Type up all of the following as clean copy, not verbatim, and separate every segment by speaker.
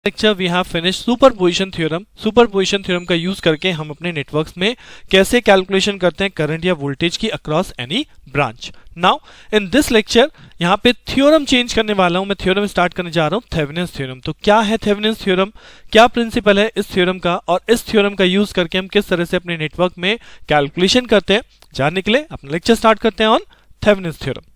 Speaker 1: Lecture we have finish superposition theorem. Superposition theorem का use करके हम अपने नेटवर्क्स में कैसे कैलकुलेशन करते हैं करंट या वोल्टेज की across any branch. Now in this lecture यहाँ पे थ्योरम चेंज करने वाला हूं, मैं थ्योरम स्टार्ट करने जा रहा हूं थेवेनिन्स थ्योरम। तो क्या है थेवेनिन्स थ्योरम, क्या प्रिंसिपल है इस थ्योरम का और इस थ्योरम का यूज करके हम किस तरह से अपने नेटवर्क में कैलकुलेशन करते हैं, जानने के लिए अपना लेक्चर स्टार्ट करते हैं on Thevenin's theorem.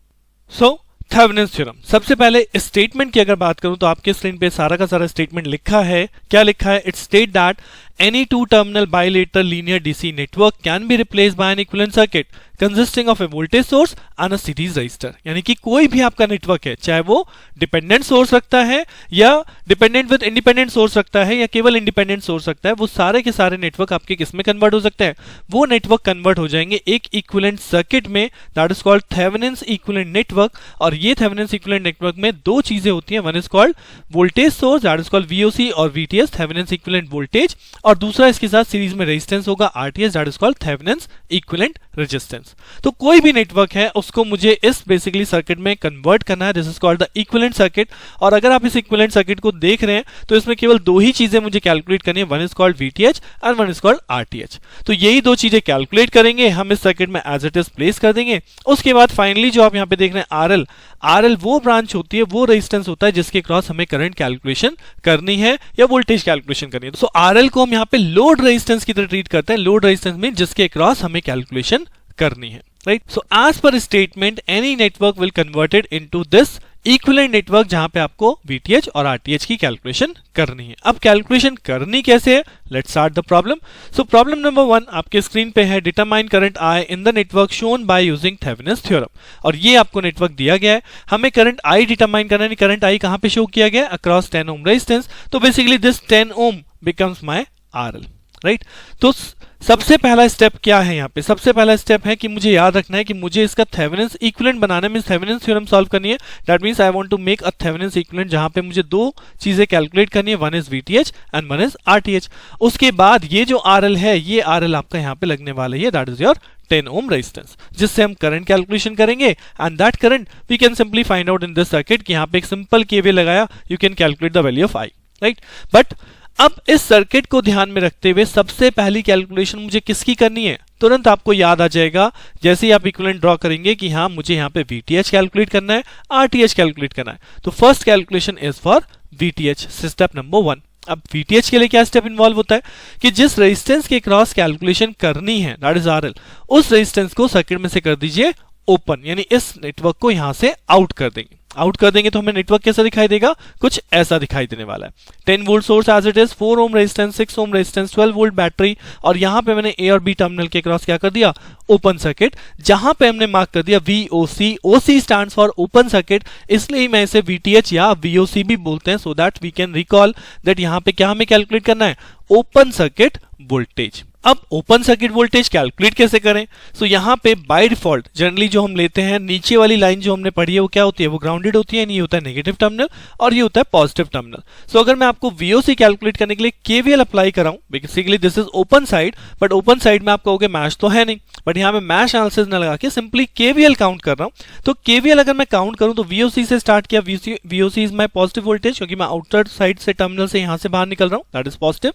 Speaker 1: So Thevenin's theorem, सबसे पहले स्टेटमेंट की अगर बात करूं तो आपके स्क्रीन पे सारा का सारा स्टेटमेंट लिखा है। क्या लिखा है? It state that any two terminal bilateral linear DC network can be replaced by N equivalent circuit consisting of A voltage source and a series register. यानी कि कोई भी आपका नेटवर्क है, चाहे वो डिपेंडेंट सोर्स रखता है या डिपेंडेंट विद इंडिपेंडेंट सोर्स रखता है या केवल इंडिपेंडेंट सोर्स रखता है, वो सारे के सारे नेटवर्क आपके किस में कन्वर्ट हो सकते हैं? वो नेटवर्क कन्वर्ट हो जाएंगे एक इक्विवेलेंट सर्किट में, that is called Thevenin's equivalent network. और ये थेवेनिन्स इक्विवेलेंट नेटवर्क में दो चीजें होती हैं, one is called voltage source that is called VOC और वीटीएस थेवेनिन्स इक्विवेलेंट वोल्टेज, और दूसरा इसके साथ सीरीज में रेजिस्टेंस होगा RTS that is called Thevenin's equivalent resistance. तो कोई भी नेटवर्क है उसको मुझे इस बेसिकली सर्किट में कन्वर्ट करना है, this is called the equivalent circuit. और अगर आप इस इक्विवेलेंट सर्किट को देख रहे हैं तो इसमें केवल दो ही चीजें मुझे कैलकुलेट करनी है, one is called VTH and one is called RTH. तो यही दो चीजें कैलकुलेट करेंगे हम इस सर्किट में, एज इट इज प्लेस कर देंगे। उसके बाद फाइनली जो आप यहां पे देख रहे हैं आरएल, आरएल वो ब्रांच होती है, वो रेजिस्टेंस होता है जिसके क्रॉस हमें करंट कैलकुलेशन करनी है या वोल्टेज कैलकुलेशन करनी है। सो आरएल को हम यहां पे लोड रेजिस्टेंस की तरह ट्रीट करते हैं, लोड रेजिस्टेंस में जिसके क्रॉस हमें कैलकुलेशन करनी है, right. So as per statement any network will converted into this equivalent network जहां पे आपको VTH और RTH की कैलकुलेशन करनी है। अब कैलकुलेशन करनी कैसे है, let's start the problem. So problem number 1 आपके स्क्रीन पे है, determine current I in the network shown by using Thevenin's theorem. और ये आपको नेटवर्क दिया गया है, हमें करंट I डिटरमाइन करना है। करंट I कहां पे शो किया गया है? Across 10 ohm resistance. तो basically this 10 ohm becomes my RL, right. तो सबसे पहला स्टेप क्या है यहाँ पे? सबसे पहला स्टेप है कि मुझे याद रखना है कि मुझे इसका थेवेनिन्स इक्विवेलेंट बनाना है, मींस थेवेनिन्स थ्योरम सॉल्व करनी है। That means I want to make a Thevenin's equivalent जहां पे मुझे दो चीजें कैलकुलेट करनी है, one is VTH and one is RTH। उसके बाद ये जो RL है, ये RL आपका यहाँ पे लगने वाला है, that is your 10 ohm resistance, जिससे हम करंट कैलकुलेशन करेंगे and that current we can simply find out in this circuit कि यहाँ पे एक सिंपल KVL लगाया, you can calculate the value of I, right. But अब इस सर्किट को ध्यान में रखते हुए सबसे पहली कैलकुलेशन मुझे किसकी करनी है? तुरंत आपको याद आ जाएगा जैसे ही आप इक्विवेलेंट ड्रॉ करेंगे कि हाँ मुझे यहाँ पे VTH कैलकुलेट करना है, RTH कैलकुलेट करना है। तो first calculation is for VTH, step number 1। अब VTH के लिए क्या स्टेप इन्वॉल्व होता है कि जिस रेजिस्टेंस के क्रॉस कैलकुलेशन करनी है, दैट इज RL, उस रेजिस्टेंस को सर्किट में से कर दीजिए ओपन, यानी इस नेटवर्क को यहां से आउट कर देंगे। आउट कर देंगे तो हमें नेटवर्क कैसा दिखाई देगा? कुछ ऐसा दिखाई देने वाला है। 10 volt source as it is, 4 ohm resistance, 6 ohm resistance, 12 volt battery, और यहां पे मैंने A और B टर्मिनल के क्रॉस क्या कर दिया? ओपन सर्किट, जहां पे हमने मार्क कर दिया VOC। OC stands for open circuit, इसलिए मैं इसे VTH या VOC भी बोलते हैं, so that we can recall that यहां पे क्या हमें कैलकुलेट करना है? Open circuit voltage. अब ओपन सर्किट वोल्टेज कैलकुलेट कैसे करें? सो यहां पे बाय डिफॉल्ट जनरली जो हम लेते हैं, नीचे वाली लाइन जो हमने पढ़ी है वो क्या होती है? वो ग्राउंडेड होती है, ये होता है नेगेटिव टर्मिनल और ये होता है पॉजिटिव टर्मिनल। सो अगर मैं आपको VOC कैलकुलेट करने के लिए KVL अप्लाई कराऊं, basically this is open side, but open side में आप कहोगे मैश तो है नहीं, बट यहां मैं मैश एनालिसिस न लगा के सिंपली KVL काउंट कर रहा हूं। तो KVL अगर मैं काउंट करूं तो VOC से स्टार्ट किया, VOC is my positive voltage, क्योंकि मैं आउटर साइड से टर्मिनल से यहां से बाहर निकल रहा हूं, दैट इज पॉजिटिव।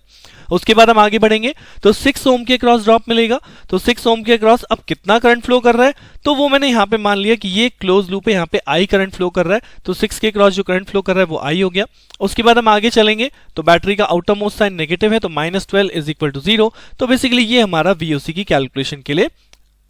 Speaker 1: उसके बाद हम आगे बढ़ेंगे तो 6 ओम के क्रॉस ड्रॉप मिलेगा। तो 6 ओम के क्रॉस अब कितना करंट फ्लो कर रहा है? तो वो मैंने यहां पे मान लिया कि ये क्लोज लूप है, यहां पे I करंट फ्लो कर रहा है, तो 6 के क्रॉस जो करंट फ्लो कर रहा है वो I हो गया। उसके बाद हम आगे चलेंगे तो बैटरी का आउटर मोस्ट साइन नेगेटिव है, तो -12 इज इक्वल टू 0। तो बेसिकली ये हमारा VOC की कैलकुलेशन के लिए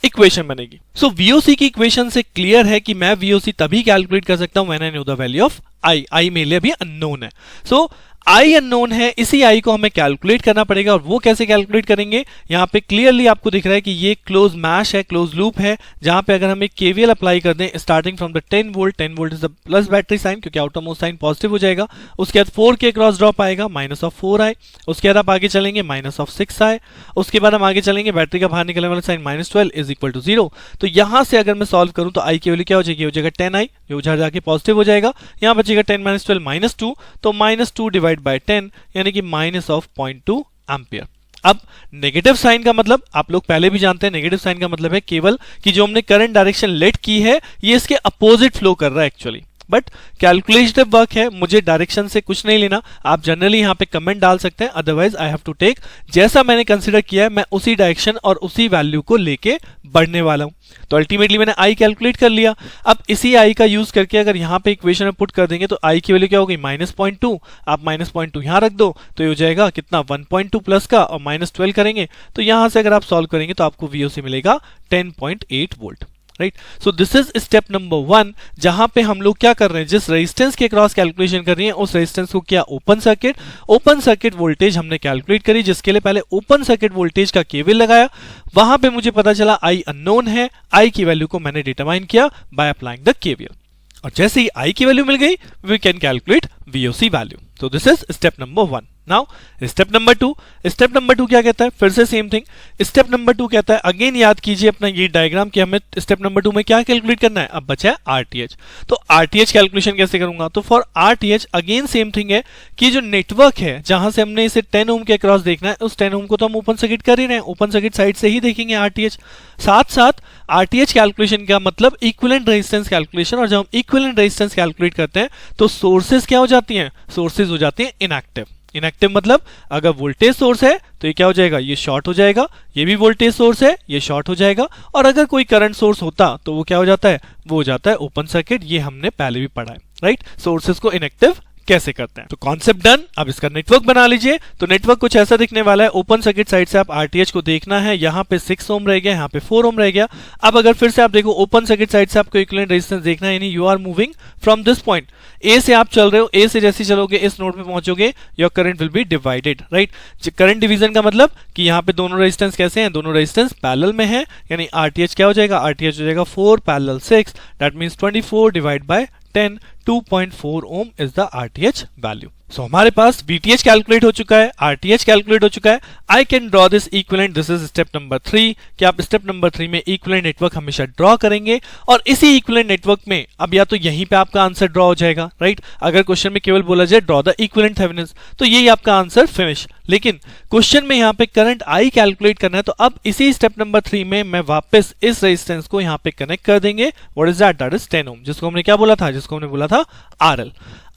Speaker 1: इक्वेशन बनेगी। सो VOC की इक्वेशन से क्लियर है कि मैं VOC तभी कैलकुलेट कर सकता हूं when I know the value of I मेरे लिए अभी अननोन है। सो I अननोन है, इसी I को हमें कैलकुलेट करना पड़ेगा। और वो कैसे कैलकुलेट करेंगे? यहाँ पे क्लियरली आपको दिख रहा है कि ये क्लोज मैश है, क्लोज लूप है, जहां पे अगर हम एक KVL अप्लाई कर दें starting from the 10 volt is the plus battery sign, क्योंकि आउटर मोस्ट साइन पॉजिटिव हो जाएगा। उसके बाद 4 के क्रॉस ड्रॉप आएगा, -4I। उसके बाद आप आगे चलेंगे -6I। उसके बाद हम आगे चलेंगे, बैटरी का बाहर निकलने वाला साइन -12 इज इक्वल टू 0। तो यहां से अगर मैं सॉल्व करूं तो I की वैल्यू क्या हो जाएगी? हो जाएगा 10I, जो उधर जाके पॉजिटिव हो जाएगा, यहां बचेगा 10 - 12 -2, तो -2 डिवाइड बाय 10 यानी कि -0.2 एम्पियर। अब नेगेटिव साइन का मतलब आप लोग पहले भी जानते हैं, नेगेटिव साइन का मतलब है केवल कि जो हमने करंट डायरेक्शन लेट की है ये इसके अपोजिट फ्लो कर रहा है एक्चुअली। बट कैलकुलेटिव वर्क है, मुझे डायरेक्शन से कुछ नहीं लेना। आप जनरली यहाँ पे कमेंट डाल सकते हैं, otherwise I have to take जैसा मैंने कंसिडर किया है मैं उसी डायरेक्शन और उसी वैल्यू को लेके बढ़ने वाला हूं। तो अल्टीमेटली मैंने आई कैलकुलेट कर लिया। अब इसी आई का यूज करके अगर यहाँ पे इक्वेशन में पुट कर देंगे तो आई की वैल्यू क्या हो गई -0.2। आप -0.2 यहाँ रख दो तो ये हो जाएगा कितना 1.2 प्लस का और -12 करेंगे तो यहां से अगर आप सॉल्व करेंगे तो आपको VOC मिलेगा 10.8 volt. Right, so this is step number 1, जहां पे हम लोग क्या कर रहे हैं, जिस रेजिस्टेंस के क्रॉस कैलकुलेशन कर रही है उस रेजिस्टेंस को क्या ओपन सर्किट वोल्टेज हमने कैलकुलेट करी, जिसके लिए पहले ओपन सर्किट वोल्टेज का केवीएल लगाया। वहां पे मुझे पता चला आई अननोन है, आई की वैल्यू को मैंने डिटरमाइन किया बाय अप्लाइंग द केवीएल, और जैसे ही आई की वैल्यू मिल गई we can calculate VOC value. तो this is step number 1। Now step number 2 क्या कहता है, फिर से सेम थिंग। स्टेप नंबर 2 कहता है, अगेन याद कीजिए अपना ये डायग्राम कि हमें स्टेप नंबर 2 में क्या कैलकुलेट करना है, अब बचा है RTH। तो RTH कैलकुलेशन कैसे करूंगा, तो for RTH again same thing है कि जो नेटवर्क है जहां से हमने इसे 10 ओम के अक्रॉस देखना है, उस 10 ओम को तो हम ओपन सर्किट कर ही रहे हैं, ओपन सर्किट साइड से ही देखेंगे RTH। साथ साथ RTH कैलकुलेशन का मतलब इक्विवेलेंट रेजिस्टेंस कैलकुलेशन, और जब हम इक्विवेलेंट रेजिस्टेंस कैलकुलेट करते हैं तो सोर्सेज क्या हो जाती हैं, सोर्सेज हो जाती हैं इनएक्टिव। इनएक्टिव मतलब अगर वोल्टेज सोर्स है तो ये क्या हो जाएगा, ये शॉर्ट हो जाएगा, ये भी वोल्टेज सोर्स है ये शॉर्ट हो जाएगा, और अगर कोई करंट सोर्स होता तो वो क्या हो जाता है, वो हो जाता है ओपन सर्किट। ये हमने पहले भी पढ़ा है। राइट, सोर्सेज को इनएक्टिव कैसे करते हैं। तो कॉन्सेप्ट डन। अब इसका नेटवर्क बना लीजिए। तो नेटवर्क कुछ ऐसा दिखने वाला है। ओपन सर्किट साइड से आप RTH को देखना है, यहाँ पे 6 ओम रह गया, यहाँ पे 4 ओम रह गया। अब अगर फिर से आप देखो ओपन सर्किट साइड से आपको इक्विवेलेंट रेजिस्टेंस देखना है, यानी you are moving from this point, A से आप चल रहे हो, ए से जैसे चलोगे इस नोड पे पहुंचोगे, your current will be divided. Right, current division का मतलब कि यहाँ पे दोनों रेजिस्टेंस कैसे हैं, दोनों रेजिस्टेंस पैरेलल में है, यानी RTH क्या हो जाएगा, RTH हो जाएगा 4 parallel 6, that means 24 divide by 10, 2.4 ohm is the RTH value. So हमारे पास VTH कैलकुलेट हो चुका है, RTH कैलकुलेट हो चुका है। I can draw this equivalent, this is step number 3 कि आप स्टेप नंबर 3 में इक्विवेलेंट नेटवर्क हमेशा ड्रॉ करेंगे, और इसी इक्विवेलेंट नेटवर्क में अब या तो यहीं पे आपका आंसर ड्रॉ हो जाएगा। राइट, अगर क्वेश्चन में केवल बोला जाए ड्रॉ द इक्विवेलेंट थेवेनिन्स तो यही आपका आंसर फिनिश। लेकिन क्वेश्चन में यहाँ पे करंट आई कैलकुलेट करना है, तो अब इसी स्टेप नंबर 3 में मैं वापस इस रेजिस्टेंस को यहाँ पे कनेक्ट कर देंगे। व्हाट इज दैट इज 10 ओम, जिसको हमने क्या बोला था, जिसको हमने बोला था RL।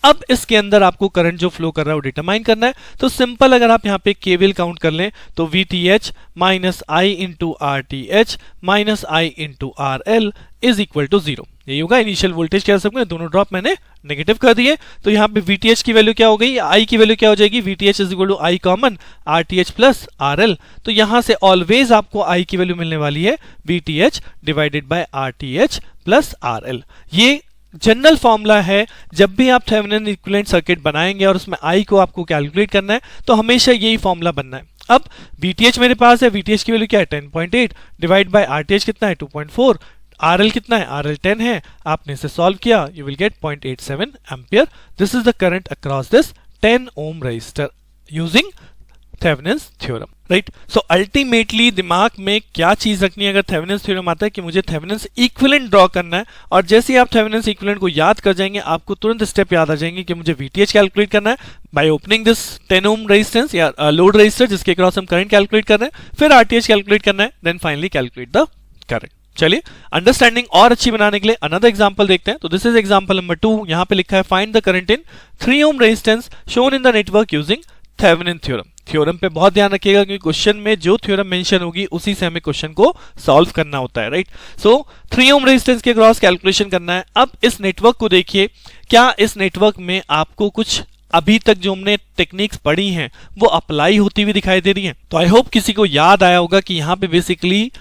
Speaker 1: अब इसके अंदर आपको करंट जो फ्लो कर रहा है वो डिटरमाइन करना है। तो सिंपल, अगर आप यहाँ पे केवीएल काउंट कर लें तो VTH minus I into RTH minus I into RL is equal to 0। यही होगा इनिशियल वोल्टेज कह सकते हैं, दोनों ड्रॉप मैंने नेगेटिव कर दिए। तो यहाँ पे VTH की वैल्यू क्या हो गई, आई की वैल्यू क्या हो जाएगी, VTH is equal to I common RTH plus RL। तो यहां से ऑलवेज आपको आई की वैल्यू मिलने वाली है VTH divided by RTH plus RL। ये जनरल फॉर्मूला है, जब भी आप थेवेनिन इक्विवेलेंट सर्किट बनाएंगे और उसमें आई को आपको कैलकुलेट करना है तो हमेशा यही फॉर्मूला बनना है। अब VTH मेरे पास है, VTH की वैल्यू क्या है 10.8 डिवाइड बाय RTH कितना है 2.4, RL कितना है, RL 10 है। आपने इसे सॉल्व किया, you will get 0.87 ampere. This is the current across this 10 ohm resistor using Thevenin's theorem. Right, so ultimately दिमाग में क्या चीज रखनी है अगर थेवेनिन्स थ्योरम आता है कि मुझे थेवेनिन्स इक्विवेलेंट ड्रॉ करना है, और जैसे ही आप थेवेनिन्स इक्विवेलेंट को याद कर जाएंगे आपको तुरंत स्टेप याद आ जाएंगे कि मुझे VTH कैलकुलेट करना है by opening this 10 ohm resistance या लोड रेजिस्टर जिसके क्रॉस हम करंट कैलकुलेट कर रहे हैं, फिर RTH कैलकुलेट करना है, then finally calculate the current. चलिए अंडरस्टैंडिंग और अच्छी बनाने के लिए अनदर एग्जांपल देखते हैं। तो दिस इज एग्जांपल नंबर 2। यहां पे लिखा है find the current in 3 ohm resistance shown in the network using Thevenin theorem. Theorem पे बहुत ध्यान रखिएगा क्योंकि क्वेश्चन में जो थ्योरम मेंशन होगी उसी से हमें क्वेश्चन को सॉल्व करना होता है। राइट, सो 3 ओम रेजिस्टेंस के क्रॉस कैलकुलेशन करना है। अब इस नेटवर्क को देखिए, क्या इस नेटवर्क में आपको कुछ अभी तक जो हमने टेक्निक्स पढ़ी हैं वो अप्लाई होती हुई दिखाई दे रही हैं? तो आई होप किसी को याद आया होगा कि यहाँ पे बेसिकली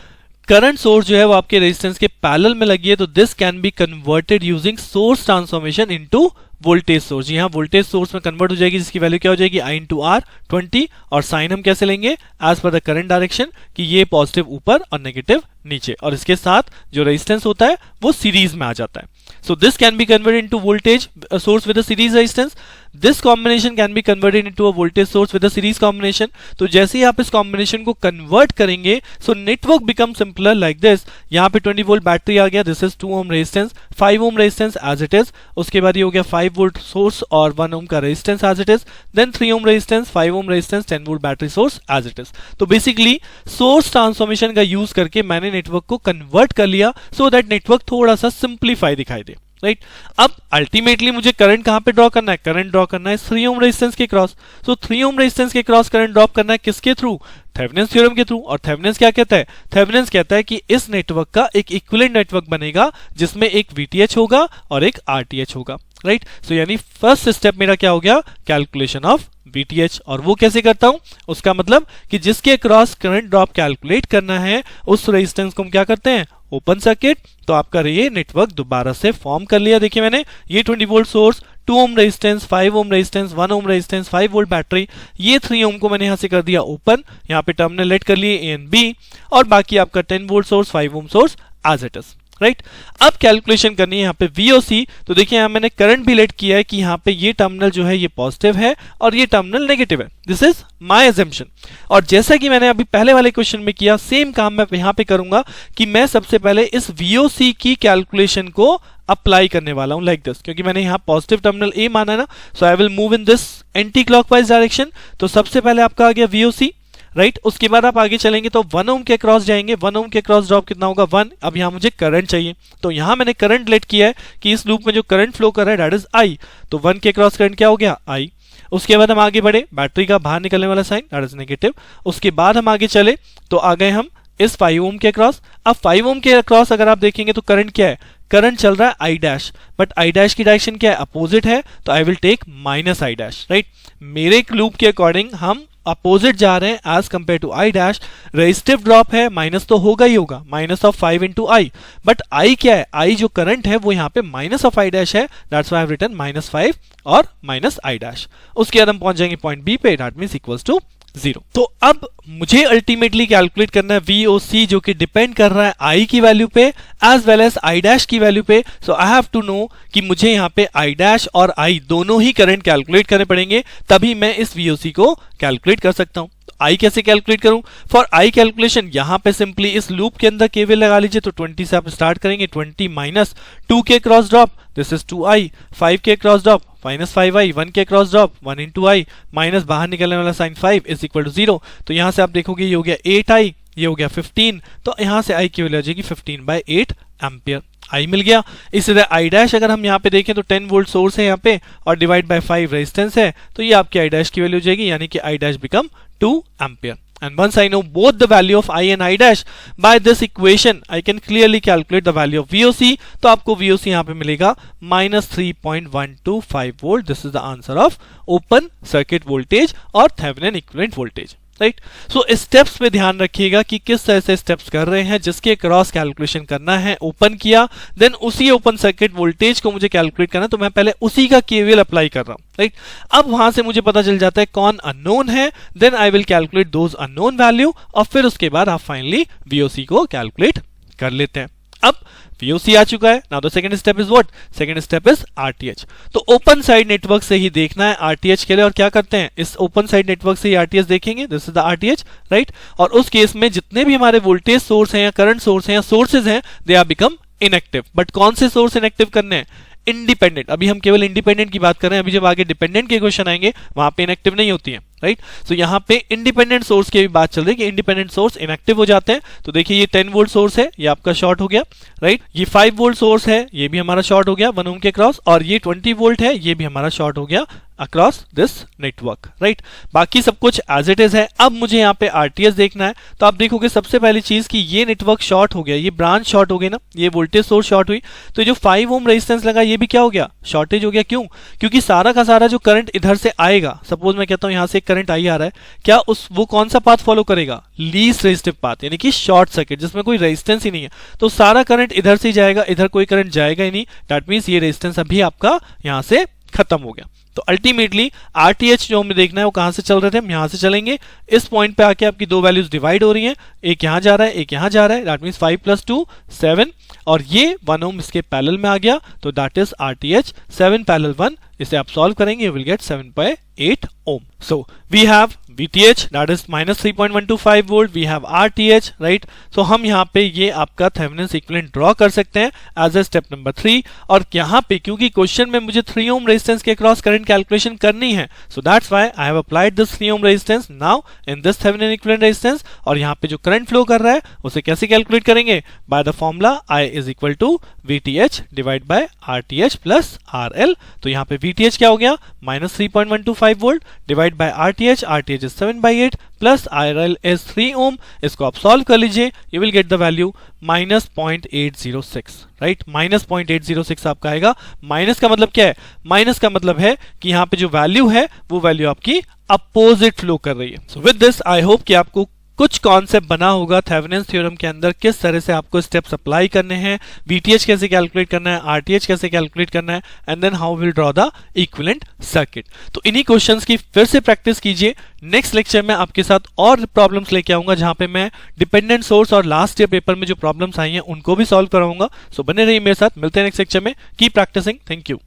Speaker 1: करंट सोर्स जो है वो आपके रेजिस्टेंस के पैरेलल में लगी है, तो this can be converted using source transformation into voltage source. यहाँ वोल्टेज सोर्स में कन्वर्ट हो जाएगी जिसकी वैल्यू क्या हो जाएगी I इंटू R 20, और साइन हम कैसे लेंगे as per the current direction कि ये पॉजिटिव ऊपर और नेगेटिव नीचे, और इसके साथ जो रेजिस्टेंस होता है वो सीरीज में आ जाता है। So this can be converted into voltage source with a series resistance. This combination can be converted into a voltage source with a series combination. तो जैसे ही आप इस कॉम्बिनेशन को कन्वर्ट करेंगे, so network becomes simpler like this. यहाँ पे 20 volt battery आ गया, this is 2 ohm resistance, 5 ohm resistance as it is. उसके बाद ये हो गया 5 वोल्ट सोर्स और 1 ओम का resistance as it is. Then 3 ohm resistance, 5 ohm resistance, 10 volt battery source as it is. तो बेसिकली सोर्स ट्रांसफॉर्मेशन का यूज करके मैंने नेटवर्क को कन्वर्ट कर लिया so that नेटवर्क थोड़ा सा सिंप्लीफाई दिखाई दे। राइट। अब अल्टीमेटली मुझे करंट कहां पे ड्रॉ करना है, करंट ड्रॉ करना है 3 ओम रेजिस्टेंस के क्रॉस। सो 3 ओम रेजिस्टेंस के क्रॉस करंट ड्रॉप करना है किसके थ्रू, थेवेनिन्स थ्योरम के थ्रू। और थेवेनिन्स क्या कहता है, थेवेनिन्स कहता है कि इस नेटवर्क का एक इक्विवेलेंट नेटवर्क बनेगा जिसमें एक VTH होगा और एक RTH होगा, राइट। सो यानी फर्स्ट स्टेप मेरा क्या हो गया, कैलकुलेशन ऑफ VTH। और वो कैसे करता हूं, उसका मतलब कि जिसके क्रॉस करंट ड्रॉप कैलकुलेट करना है उस रेजिस्टेंस को हम क्या करते हैं, ओपन सर्किट। तो आपका ये नेटवर्क दोबारा से फॉर्म कर लिया। देखिए मैंने ये 20 volt source, 2 ohm resistance, 5 ohm resistance, 1 ohm resistance, 5 volt battery, ये 3 ओम को मैंने यहां से कर दिया ओपन। यहां पे टर्मिनल लेट कर लिए A एंड B, और बाकी आपका 10 volt source, 5 ohm source as it is, right. अब कैलकुलेशन करनी है यहाँ पे VOC। तो देखिए यहाँ मैंने करंट भी लेट किया है कि यहाँ पे ये टर्मिनल जो है ये पॉजिटिव है और ये टर्मिनल नेगेटिव है। This is my assumption. और जैसा कि मैंने अभी पहले वाले क्वेश्चन में किया, सेम काम मैं यहाँ पे करूंगा कि मैं सबसे पहले इस VOC की कैलकुलेशन को अप्लाई करने वाला हूं लाइक दिस, क्योंकि मैंने यहाँ पॉजिटिव टर्मिनल A माना है ना। So I will move in this anti clockwise direction. तो सबसे पहले आपका आ गया VOC, राइट। उसके बाद आप आगे चलेंगे तो 1 ओम के क्रॉस जाएंगे, 1 ओम के क्रॉस ड्रॉप कितना होगा 1। अब यहां मुझे करंट चाहिए, तो यहां मैंने करंट लेट किया है कि इस लूप में जो करंट फ्लो कर रहा है दैट इज I। तो 1 के क्रॉस करंट क्या हो गया I। उसके बाद हम आगे बढ़े, बैटरी का बाहर निकलने वाला साइन दैट इज नेगेटिव। उसके बाद हम आगे चले तो आ गए हम इस 5 ओम के क्रॉस। अब 5 ओम के क्रॉस अगर आप देखेंगे तो करंट क्या है, करंट चल रहा है I dash, but I dash की डायरेक्शन क्या है, अपोजिट है। तो I will take minus I dash, right. मेरे लूप के अकॉर्डिंग हम अपोजिट जा रहे हैं as compare to I dash. Resistive drop है, माइनस तो होगा ही होगा, minus of 5 into I। But I क्या है, I जो करंट है वो यहाँ पे माइनस ऑफ I डैश है, that's why I have written -5 और माइनस I डैश। उसके बाद हम पहुंच जाएंगे पॉइंट B पे, दैट मींस इक्वल्स टू 0। तो अब मुझे अल्टीमेटली कैलकुलेट करना है VOC जो कि डिपेंड कर रहा है I की वैल्यू पे as well as I dash की वैल्यू पे। So I have to know कि मुझे यहाँ पे I डैश और I दोनों ही करंट कैलकुलेट करने पड़ेंगे, तभी मैं इस VOC को कैलकुलेट कर सकता हूं। I कैसे कैलकुलेट करूं, फॉर I कैलकुलेशन यहां पे सिंपली इस लूप के अंदर KVL लगा लीजिए। तो 20 से आप स्टार्ट करेंगे, 20 माइनस 2 के cross drop this is 2I, 5 के क्रॉस ड्रॉप माइनस 5I, 1 के cross drop 1 into I, minus बाहर निकलने वाला साइन 5 इज इक्वल टू 0। तो यहां से आप देखोगे ये हो गया 8I, ये हो गया 15। तो यहां से I की वैल्यू आ जाएगी 15/8 एम्पियर। I मिल गया। इसी तरह I डैश अगर हम यहाँ पे देखें तो 10 वोल्ट सोर्स है यहाँ पे और डिवाइड बाय 5 रेजिस्टेंस है, तो ये आपकी I डैश की वैल्यू हो जाएगी, यानी कि I dash become 2 ampere. And once I know both the value of I and I dash, by this equation I can clearly calculate the value of VOC। तो आपको VOC यहाँ पे मिलेगा -3.125 volt. This is the answer of open circuit voltage और Thevenin equivalent voltage, right. सो steps पे ध्यान रखिएगा कि किस तरह से स्टेप्स कर रहे हैं। जिसके क्रॉस कैलकुलेशन करना है, ओपन किया, देन उसी ओपन सर्किट वोल्टेज को मुझे कैलकुलेट करना है, तो मैं पहले उसी का KVL अप्लाई कर रहा हूं, राइट। अब वहां से मुझे पता चल जाता है कौन अननोन है, then I will calculate those unknown value, और फिर उसके बाद आप फाइनली VOC को कैलकुलेट कर लेते हैं। अब VOC आ चुका है। Now the second step is what, second step is RTH। तो ओपन साइड नेटवर्क से ही देखना है RTH के लिए, और क्या करते हैं, इस ओपन साइड नेटवर्क से ही RTH देखेंगे, this is the RTH, right. और उस केस में जितने भी हमारे वोल्टेज सोर्स हैं या करंट सोर्स हैं या सोर्सेज हैं, they are become inactive. But कौन से सोर्स इनएक्टिव करने हैं, इंडिपेंडेंट। अभी हम केवल इंडिपेंडेंट की बात कर रहे हैं, अभी जब आगे डिपेंडेंट के क्वेश्चन आएंगे वहां पे इनएक्टिव नहीं होती है, राइट। सो यहाँ पे इंडिपेंडेंट सोर्स की भी बात चल रही है कि इंडिपेंडेंट सोर्स इनएक्टिव हो जाते हैं। तो देखिए ये 10 वोल्ट सोर्स है, ये आपका शॉर्ट हो गया, राइट। ये 5 वोल्ट सोर्स है, ये भी हमारा शॉर्ट हो गया 1 ओम के क्रॉस, और ये 20 वोल्ट है, ये भी हमारा शॉर्ट हो गया अक्रॉस दिस नेटवर्क, राइट। बाकी सब कुछ एज इट इज है। अब मुझे यहाँ पे RTH देखना है, तो आप देखोगे सबसे पहली चीज कि ये नेटवर्क शॉर्ट हो गया, ये ब्रांच शॉर्ट हो गई ना, ये वोल्टेज सोर्स शॉर्ट हुई, तो जो 5 ओम रेजिस्टेंस लगा ये भी क्या हो गया, शॉर्टेज हो गया। क्यों, क्योंकि सारा का सारा जो करंट इधर से आएगा, सपोज मैं कहता हूं यहां से एक करंट आई आ रहा है, क्या वो कौन सा पाथ फॉलो करेगा, लीस्ट रेजिस्टिव पाथ, यानी कि शॉर्ट सर्किट जिसमें कोई रेजिस्टेंस ही नहीं है। तो सारा करंट इधर से जाएगा, इधर कोई करंट जाएगा ही नहीं, दैट मींस ये रेजिस्टेंस अभी आपका यहां से खत्म हो गया। तो अल्टीमेटली RTH जो हमें देखना है वो कहां से चल रहे थे, हम यहां से चलेंगे। इस पॉइंट पे आके आपकी दो वैल्यूज डिवाइड हो रही हैं, एक यहां जा रहा है, एक यहां जा रहा है, दैट मींस 5 + 2 7, और ये 1 ओम इसके पैरेलल में आ गया, तो दैट इज RTH 7 पैरेलल 1। इसे आप सॉल्व करेंगे, you will get 7/8 ohm. So we have VTH that is minus 3.125 volt, we have RTH, right? So हम यहाँ पे ये आपका Thevenin's equivalent ड्रॉ कर सकते हैं एज ए स्टेप नंबर 3। और यहाँ पे क्योंकि क्वेश्चन में मुझे 3 ओम रेजिस्टेंस के अक्रॉस करंट कैलकुलेशन करनी है, so that's why I have applied this 3 ohm resistance now in this Thevenin equivalent resistance. और यहाँ पे जो करंट फ्लो कर रहा है उसे कैसे कैलकुलेट करेंगे? By the formula I is equal to VTH divide by RTH plus RL। तो यहाँ पे VTH क्या हो गया? Minus 3.125 volt divide by RTH, RTH is 7/8 plus RL is 3 ohm. इसको आप सॉल्व कर लीजिए, you will get the value minus 0.806, right? Minus 0.806 आपका आएगा। माइनस का मतलब क्या है? माइनस का मतलब है कि यहाँ पे जो वैल्यू है वो वैल्यू आपकी अपोजिट फ्लो कर रही है। So with this I hope कि आपको कुछ कॉन्सेप्ट बना होगा थेवेनिन्स थ्योरम के अंदर किस तरह से आपको स्टेप्स अप्लाई करने हैं, VTH कैसे कैलकुलेट करना है, RTH कैसे कैलकुलेट करना है, and then how will draw the equivalent circuit. तो इन्हीं क्वेश्चंस की फिर से प्रैक्टिस कीजिए। नेक्स्ट लेक्चर में आपके साथ और प्रॉब्लम्स लेके आऊंगा जहां पे मैं डिपेंडेंट सोर्स और लास्ट ईयर पेपर में जो प्रॉब्लम्स आई हैं उनको भी सॉल्व कराऊंगा। सो बने रहिए मेरे साथ, मिलते हैं नेक्स्ट लेक्चर में। Keep practicing, thank you.